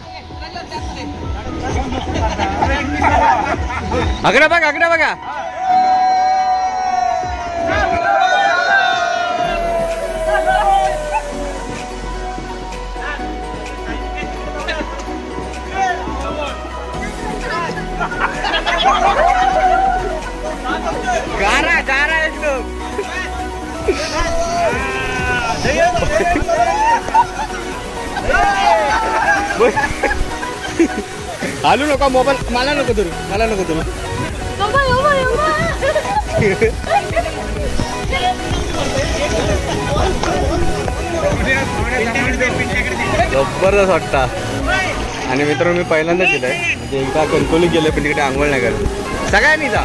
Speaker 1: अकडे बघा गारा एकदम आलू नको मोबाईल मला नको धरू जबरदस्त वाटता आणि मित्रांनो मी पहिल्यांदाच येत आहे म्हणजे एकदा कणकोली गेले पण तिकडे आंघोळ नाही करत सगळ्यांनी जा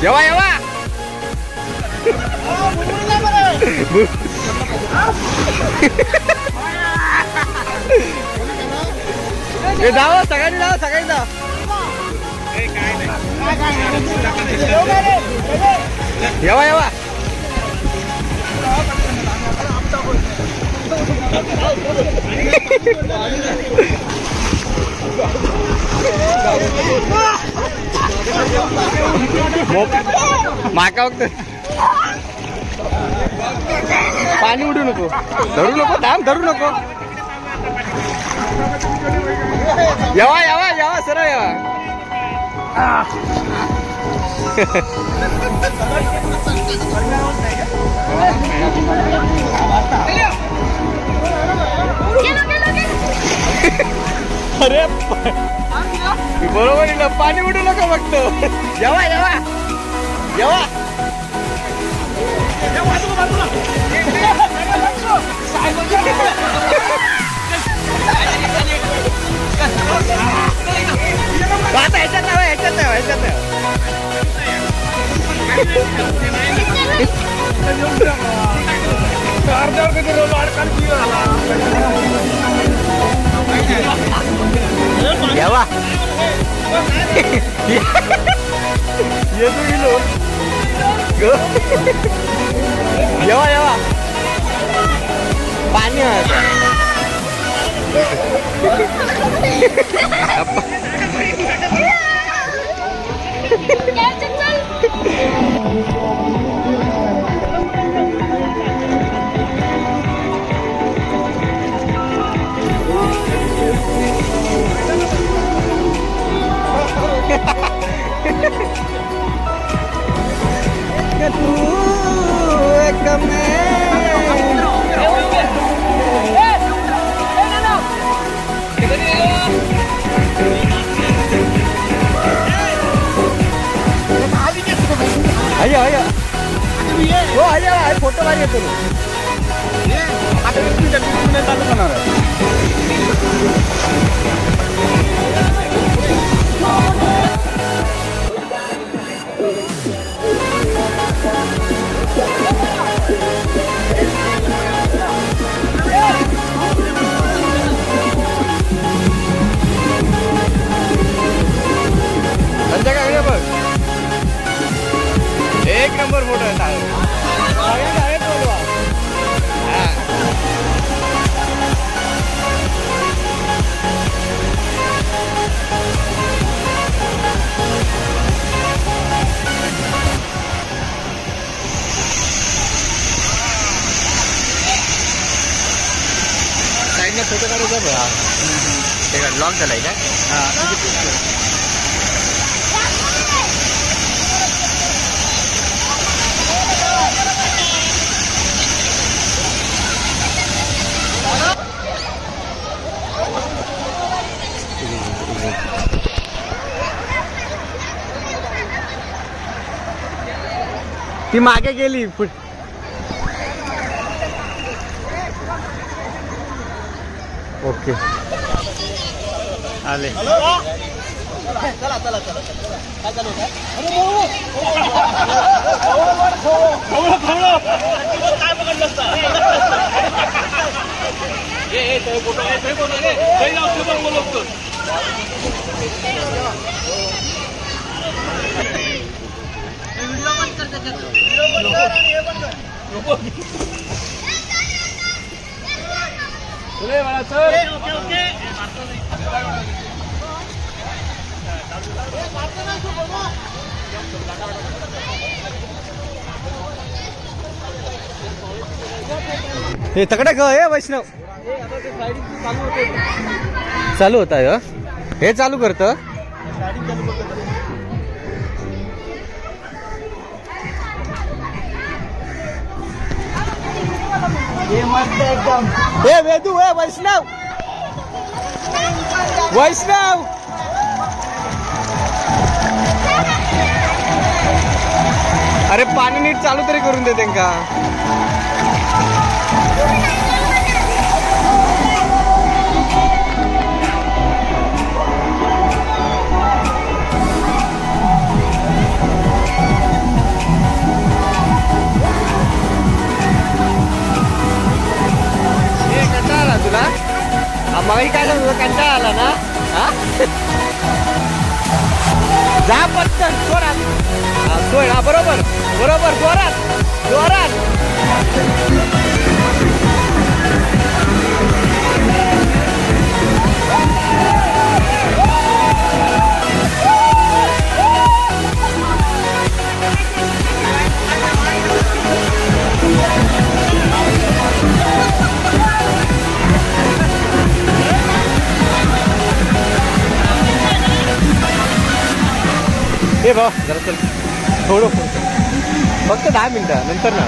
Speaker 1: येवा जावं सगळ्यांनी जा येवा माका बघतो पाणी उडू नको धरू नको येवा सरळ येवा अरे बरोबर ना पाणी उडू नका बघतो येवा आता ह्याच्यात नाही येवा येवा पाणी फोटो भारी येतो चालू करणार संध्याकाळी बघ एक नंबर फोटो आहे साईडने फोटो काढायचा बघा ते लॉक झालाय का ती मागे गेली ओके आले
Speaker 6: चला चला चला काय चालू काय पकडलं
Speaker 1: हे तकडे ग हे वैष्णव चालू होत आहे हे चालू करत
Speaker 6: एकदम
Speaker 1: हे वेदू हे वैष्णव वैष्णव अरे पाणी नीट चालू तरी करून दे त्यांका कंटाळा आला तुला मगाही काय झालं कंटाळा आला ना हा जा पटकन जोरात सोय हा बरोबर बरोबर जोरात जोरात हे भाऊ जरा चल थोडं फक्त 10 मिनिटं नंतर ना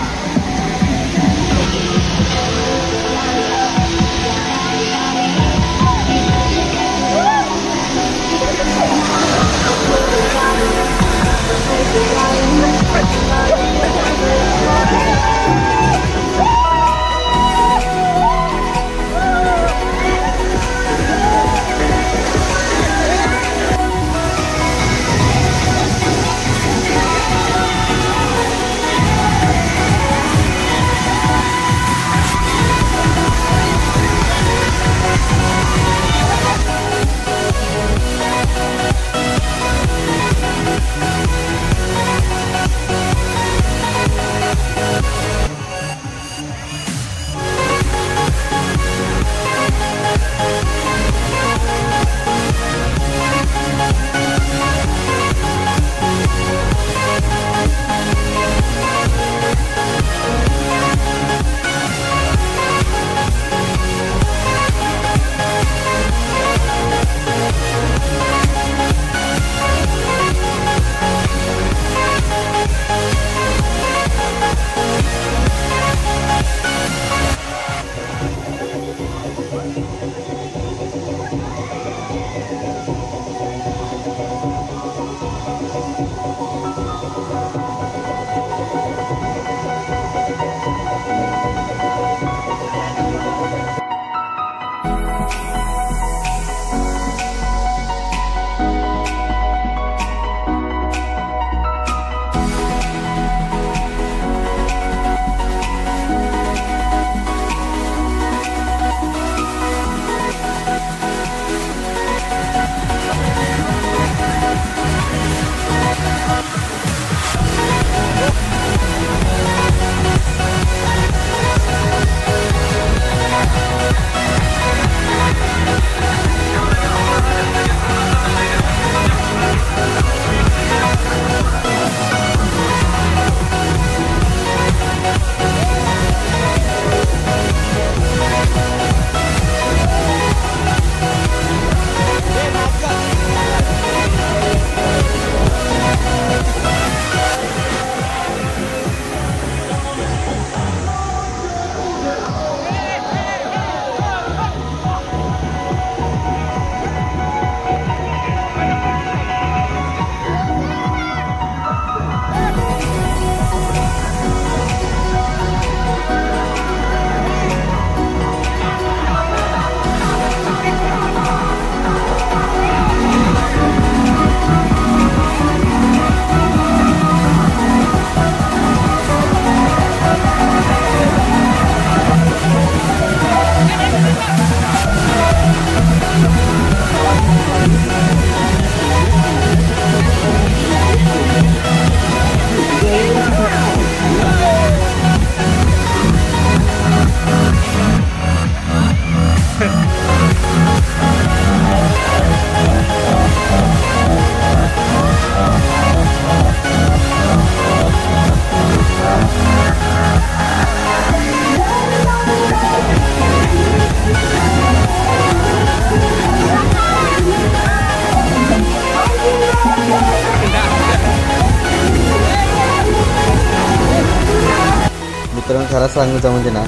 Speaker 1: मित्रांनो खरं सांगायचं म्हणजे ना,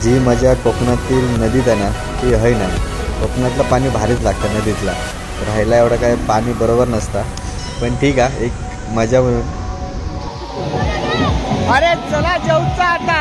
Speaker 1: जी मजा कोकणातील नदीत आहे ना ती आहे ना. कोकणातलं पाणी भारीच लागतं नदीतला. राहायला एवढं काय पाणी बरोबर नसतं, पण ठीक आहे एक मजा म्हणून.
Speaker 2: अरे चला जेवचा आता.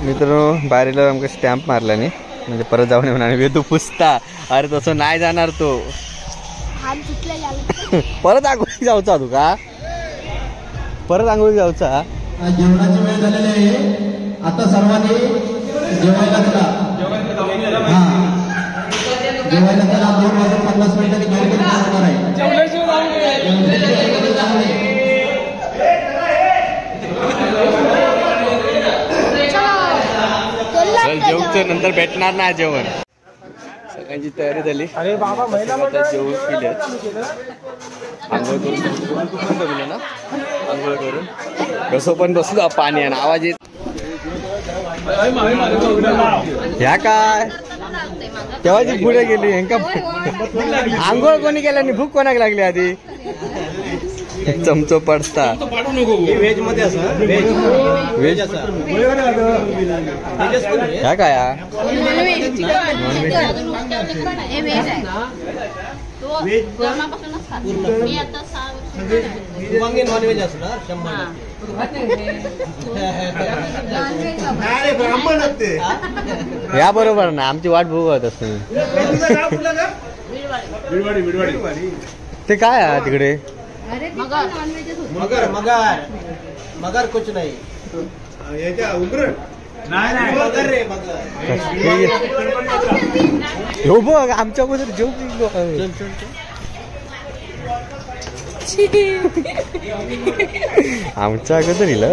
Speaker 1: मित्रांनो बाहेर आमका स्टॅम्प मारला नाही, म्हणजे परत जाऊन येऊन आणि तू पुसता. अरे तसं नाही जाणार तो. परत आंघोळी जाऊचा तू का? परत आंघोळी जाऊचा.
Speaker 12: जेवणाची वेळ झालेली आहे. आता सर्वांनी जेवायला चला. जेवायला चला. 2 वाजून 50 मिनिटांनी कार्यक्रम होणार आहे.
Speaker 1: जेवण नंतर भेटणार ना जेवण. सगळ्यांची तयारी झाली.
Speaker 2: अरे बाबा महिला
Speaker 1: जेवण केले, आंघोळ करून ना, आंघोळ करून कसं पण बसलो. पाणी आणि आवाज येत. ह्या काय तेव्हाची पुढे गेली हेंका. आंघोळ कोणी केला आणि भूक कोणाक लागली आधी. चमचो पडता
Speaker 2: व्हेज मध्ये असं
Speaker 1: व्हेज ह्या काय
Speaker 2: नॉनव्हेज असणार 100.
Speaker 1: या बरोबर ना, आमची वाट बघत असते. ते काय आहे तिकडे?
Speaker 2: मगर मगर मगर कुछ नाही. उग्र नाही मगर रे मगर.
Speaker 1: हो बघ आमच्या अगोदर जेव आमच्या अगोदर इल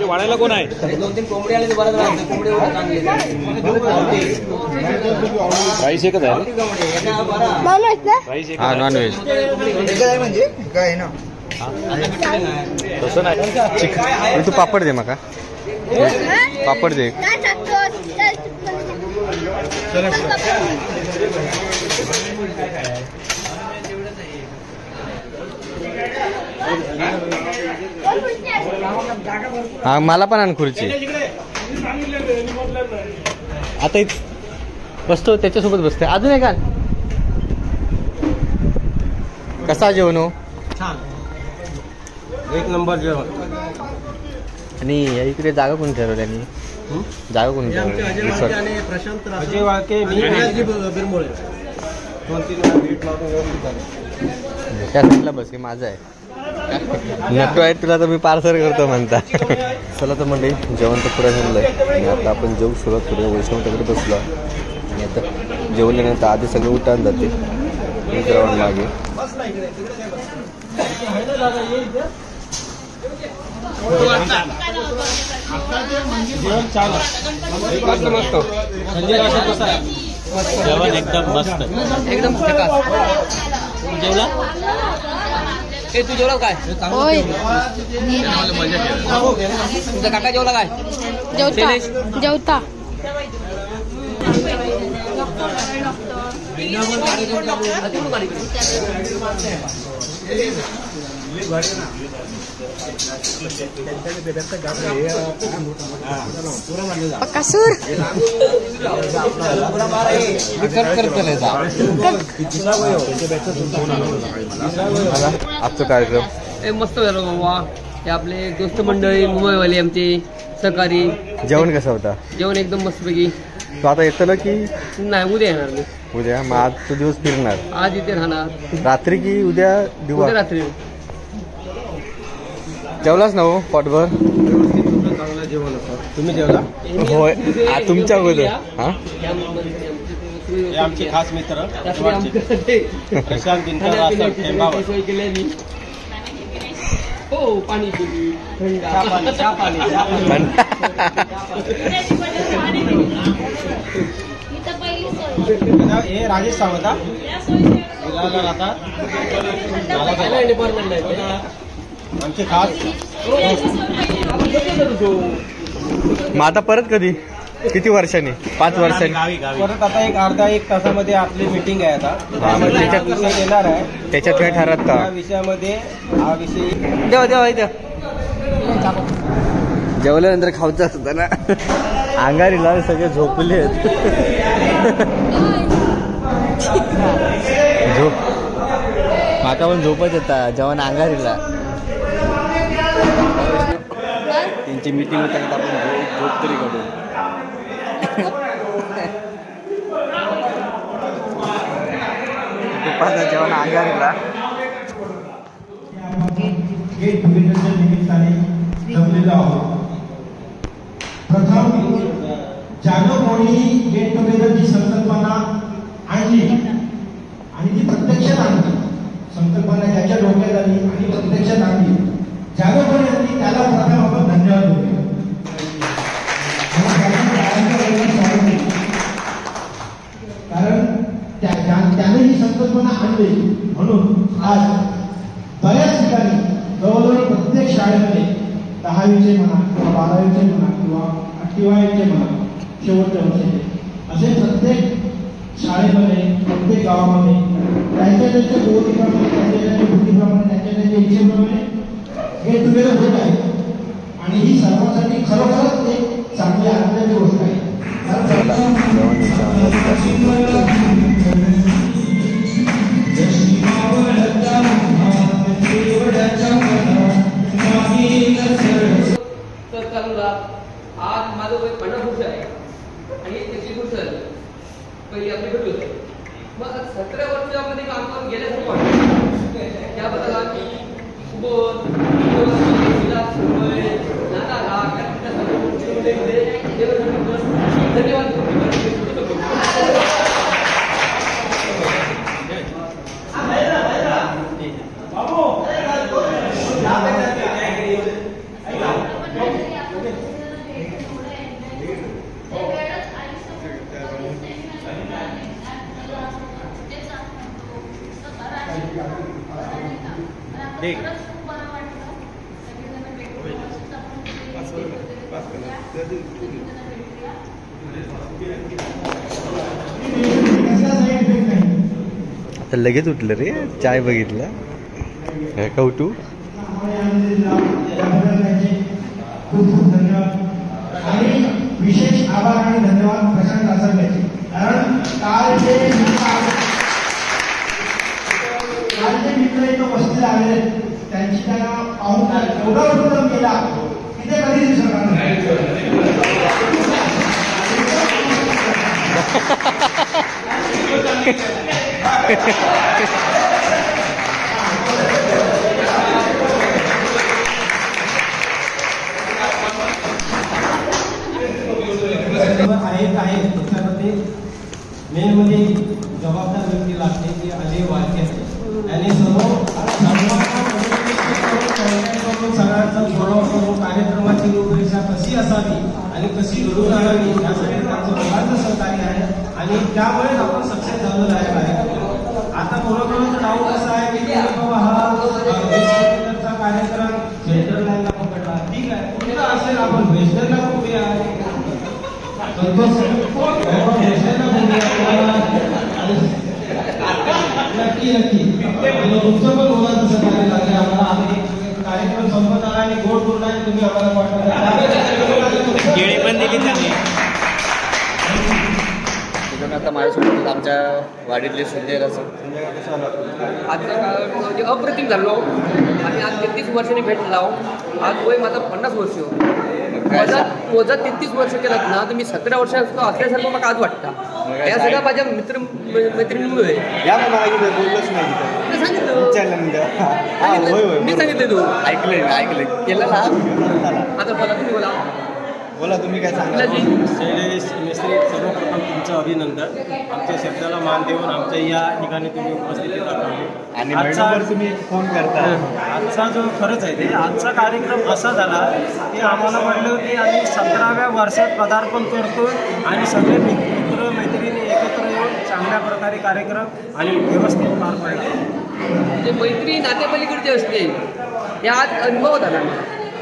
Speaker 11: वाढायला कोण आहे?
Speaker 2: 2-3 कोंबडी आले बरं राहते. कोंबडी
Speaker 11: राईस एकच आहे.
Speaker 1: हा नॉनव्हेज
Speaker 6: म्हणजे काय ना
Speaker 11: तसं नाही.
Speaker 1: तू पापड दे मका. पापड दे. हा मला पण आण खुर्ची. आता बसतो त्याच्यासोबत बसते. अजून एक आण. कसा जेवण हो?
Speaker 2: छान, 1 नंबर जेवण.
Speaker 1: आणि इकडे जागा कोणी ठरवली? आणि जागा कोणी ठरवली?
Speaker 2: प्रशांत अजय वाळके, मी बिरमोळे. 2-3 वेळा भेट मारून व्यवस्थित झाली.
Speaker 1: त्या साईडला बस, हे माझं आहे. नटो आहे तुला तर मी पार्सल करतो म्हणता. चला तर म्हणजे जेवण तर पुढे झालेलं आहे आणि आता आपण जेवू सुरुवात करूया. वैष्णव तिकडे बसलो आणि आता जेवल्यानंतर आधी सगळं उठान जाते. ग्राउंड मागे
Speaker 2: जेवण एकदम मस्त, एकदम जेवला. तू जेवला काय? तुझा काका जेवला काय?
Speaker 4: जेवता कसूर
Speaker 1: आजचा कार्यक्रम
Speaker 14: मस्त झालं बाबा. हे आपले दोस्त मंडळी मुंबईवाले आमचे सहकारी.
Speaker 1: जेवण कसं होता?
Speaker 14: जेवण एकदम मस्तपैकी.
Speaker 1: तू आता येतो ना की
Speaker 14: नाही, उद्या येणार मी.
Speaker 1: उद्या? मग आज तो दिवस फिरणार?
Speaker 14: आज इथे राहणार.
Speaker 1: रात्री की उद्या दिवस?
Speaker 14: उद्या रात्री.
Speaker 1: जेवलास ना हो पोटभर?
Speaker 2: चांगलं जेवण होतं. तुम्ही जेवला?
Speaker 1: होय. तुमच्या अगोदर. हा,
Speaker 2: हे आमचे खास मित्र प्रशांत दिनकर रासर टेंबावर.
Speaker 14: हो, पाणी
Speaker 2: हे राजेश सावंत राहतात. आमचे खास.
Speaker 1: मग आता परत कधी? किती वर्षांनी? 5 वर्षांनी
Speaker 2: परत. आता एक तासामध्ये आपली मीटिंग आहे आता. त्याच्यात विषय येणार आहे.
Speaker 1: त्याच्यात काय ठरत का?
Speaker 2: या विषयामध्ये हा विषय
Speaker 1: देवा इथं जेवल्यानंतर खाऊचा होता ना. अंगारीला सगळे झोपले आहेत. झोप माका पण झोपच येता जेवण अंगारीला. त्यांची मीटिंग होता का आपण झोप तरी काढू. दुपारचं जेवण अंगारीला.
Speaker 12: गेट टुगेदरच्या निमित्ताने जमलेलो आहोत. प्रथम ज्यानं कोणी गेट टुगेदरची संकल्पना आणली आणि ती प्रत्यक्षात आणली, संकल्पना ज्याच्या डोक्यात आली आणि प्रत्यक्षात आणली, ज्यानं कोणी आणली त्याला प्रथम आपण धन्यवाद देतो. कारण त्याने ही संकल्पना आणली म्हणून आज बऱ्याच ठिकाणी जवळजवळ प्रत्येक शाळेमध्ये 10वीचे म्हणा किंवा 12वीचे म्हणा किंवा 8वीचे म्हणा शेवटच्या वर्षाचे असे प्रत्येक शाळेमध्ये प्रत्येक गावामध्ये त्यांच्या गोष्टीप्रमाणे त्यांच्या बुद्धीप्रमाणे त्यांच्या इच्छेप्रमाणे गेट टुगेदर होत आहे. आणि ही सर्वांसाठी खरोखरच एक चांगली आनंदाची गोष्ट आहे.
Speaker 14: तर चालूला आज माझं वय 50 वर्ष आहे आणि 30 वर्ष झाली पहिली आपली भेट होते. मग 17 वर्षामध्ये काम करून गेल्यासारखं वाटतं. त्याबद्दल आम्ही धन्यवाद.
Speaker 1: आता लगेच उठलं रे. चाय बघितलं कौटू.
Speaker 12: खूप खूप धन्यवाद आणि विशेष आभार आणि धन्यवाद प्रशांत आसरकर. कारण काल जे मित्र इथं वस्तीला आले त्यांची त्यांना पाहून एवढा उत्तम केला की ते कधी दिसणार नाही.
Speaker 2: आहे त्याच्यामध्ये मेन म्हणजे जबाबदार व्यक्ती लागते की अजय वारके यांनी सगळ्यांचा सराव करून कार्यक्रमाची रूपरेषा कशी असावी आणि कशी घडून आणावी यासाठी त्यांचं दोघांचं सहकार्य आहे आणि त्यामुळेच आपण सक्सेस झालेलो आहे कार्यक्रम. आता कोरोनाचा नाव कसं आहे की बाबा हा कार्यक्रम वेस्टर्नला पकडला. ठीक आहे, कुठला असेल आपण वेस्टर्नला बघूया. नक्की तुमचं पण होणार तसं कार्य लागेल आम्हाला. आम्ही कार्यक्रम संपत आला आणि गोड बोलला आणि तुम्ही आम्हाला वाटत
Speaker 1: केळी पण दिली त्यांनी. मित्रांनो आता माझ्यासोबत आमच्या वाडीतले संजय रसम.
Speaker 14: आजचा काळ म्हणजे अप्रतिम झालो. आम्ही आज 33 वर्षांनी भेटलो. आज वय माझा 50 वर्ष. वजा 33 वर्ष केलात ना तर मी 17 वर्ष असल्यासारखं मला आज वाटतं. या सगळ्या माझ्या मैत्रिणीमुळे मी सांगितलं तू
Speaker 1: ऐकलं केलं ना.
Speaker 14: आता बोला तुम्ही
Speaker 6: बोला तुम्ही काय सांगा.
Speaker 2: शैलेश मिस्त्री, सर्वप्रथम तुमचं अभिनंदन. आमच्या शब्दाला मान देऊन आमच्या या ठिकाणी तुम्ही उपस्थित
Speaker 1: आणि महिनाभर तुम्ही फोन करता.
Speaker 2: आजचा जो खरंच आहे ते आजचा कार्यक्रम असा झाला की आम्हाला वाटलं की आम्ही 17व्या वर्षात पदार्पण करतो आणि सगळे मित्र मैत्रिणी एकत्र येऊन चांगल्या प्रकारे कार्यक्रम आणि व्यवस्थित पार पाडला.
Speaker 14: जे मैत्री नात्यापलीकडचे असते या आज अनुभव झाला.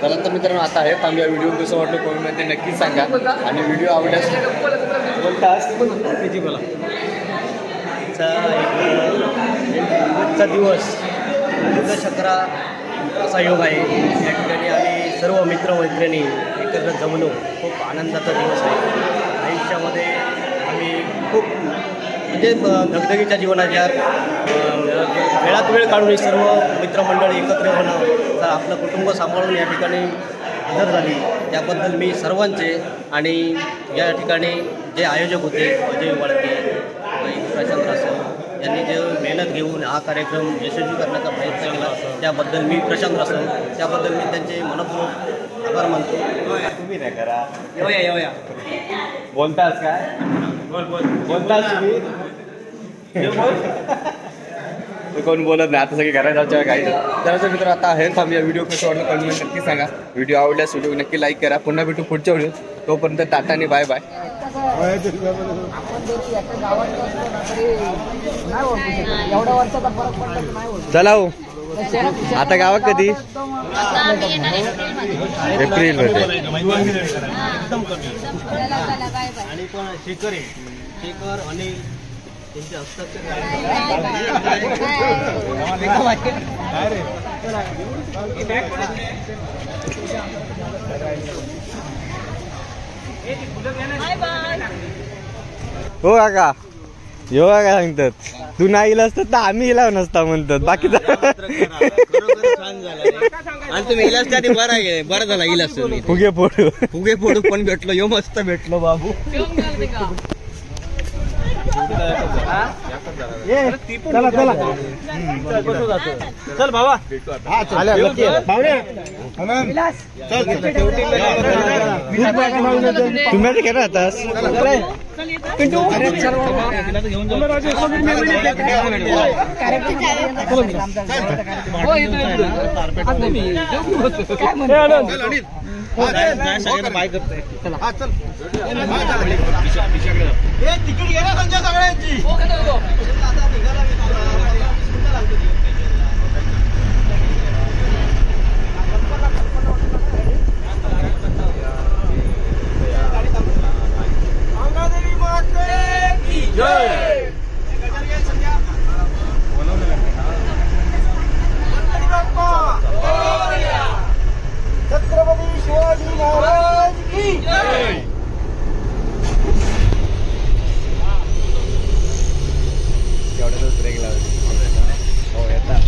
Speaker 1: चला तर मित्रांनो आता आहे थांबूया. व्हिडिओ कसं वाटलं कमेंटमध्ये नक्की सांगा आणि व्हिडिओ आवडल्यास
Speaker 2: किती बोला. आजचा दिवस 17 असा योग आहे. या ठिकाणी आम्ही सर्व मित्रमैत्रिणी एकत्र जमलो. खूप आनंदाचा दिवस आहे. आयुष्यामध्ये आम्ही खूप म्हणजे धगधगीच्या जीवनाच्या वेळात वेळ काढून सर्व मित्रमंडळी एकत्र होणं तर आपलं कुटुंब सांभाळून या ठिकाणी हजर झाली. त्याबद्दल मी सर्वांचे आणि या ठिकाणी जे आयोजक होते अजय वळके, प्रशांत रासम यांनी जे मेहनत घेऊन हा कार्यक्रम यशस्वी करण्याचा प्रयत्न केला त्याबद्दल मी प्रशांत रासम त्याबद्दल मी त्यांचे मनपूर्वक आभार मानतो.
Speaker 1: तुम्ही नाही करा.
Speaker 14: येऊया
Speaker 1: बोलतास काय बोलतास तुम्ही कोण बोलत नाही. आता सगळे घरात जायच्या काही तर मित्र आता हे थांबूया. व्हिडिओ कसं वाटलं कमेंट नक्की सांगा. व्हिडिओ आवडल्यास व्हिडिओ नक्की लाईक करा. पुन्हा भेटू पुढच्या व्हिडिओ. तोपर्यंत टाटा आणि बाय बाय. चला हो आता गावात कधी एप्रिल मध्ये
Speaker 2: आणि पण शेखर अनिल त्यांचे हस्ताक्षर
Speaker 1: हो काका यो काय सांगतात तू नाही इलास तर आम्ही इलाव नसता म्हणतात बाकी
Speaker 6: आणि तुम्ही इलाज त्या बरं झाला इलाज
Speaker 1: फुगे फोडू पण भेटलो यो मस्त भेटलो बाबू.
Speaker 6: चला चला चल भावा
Speaker 1: तुम्ही खेळ राहतास
Speaker 6: बाय करतोय. तिकीट घे ना संजय सगळ्यांची. छत्रपती शिवाजी महाराज की जय.
Speaker 1: एवढ्यातच ब्रेक लावत हो येतात.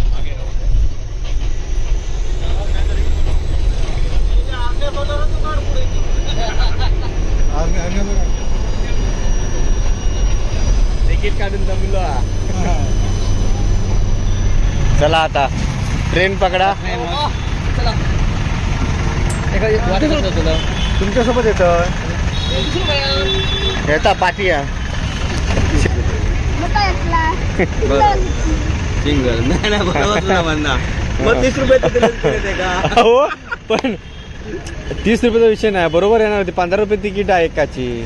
Speaker 1: तिकीट काढून जमलो. चला आता ट्रेन पकडा. तुमच्यासोबत येता पाटिया सिंगल नाही बरोबर 30 रुपये हो पण 30 रुपयाचा विषय नाही बरोबर येणार होती. 15 रुपये तिकीट आहे एकाची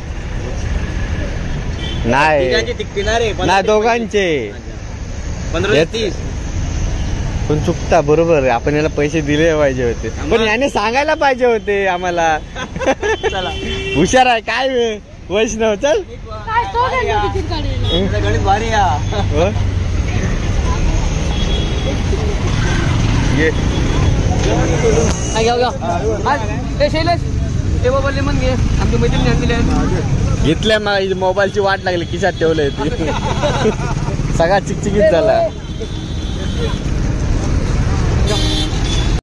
Speaker 1: नाही दोघांचे
Speaker 6: 15-30
Speaker 1: पण चुकता बरोबर. आपण याला पैसे दिले पाहिजे होते पण याने सांगायला पाहिजे होते आम्हाला. हुशार आहे काय वैष्णव. चल
Speaker 6: गणित भारी
Speaker 14: शैलेश ते मोबाईल मग घे आमची मैत्रिणी आणलेली आहेत
Speaker 1: घेतल्या मग मोबाईलची वाट लागली खिशात ठेवलंय ती सगळा चिकचिकीत झाला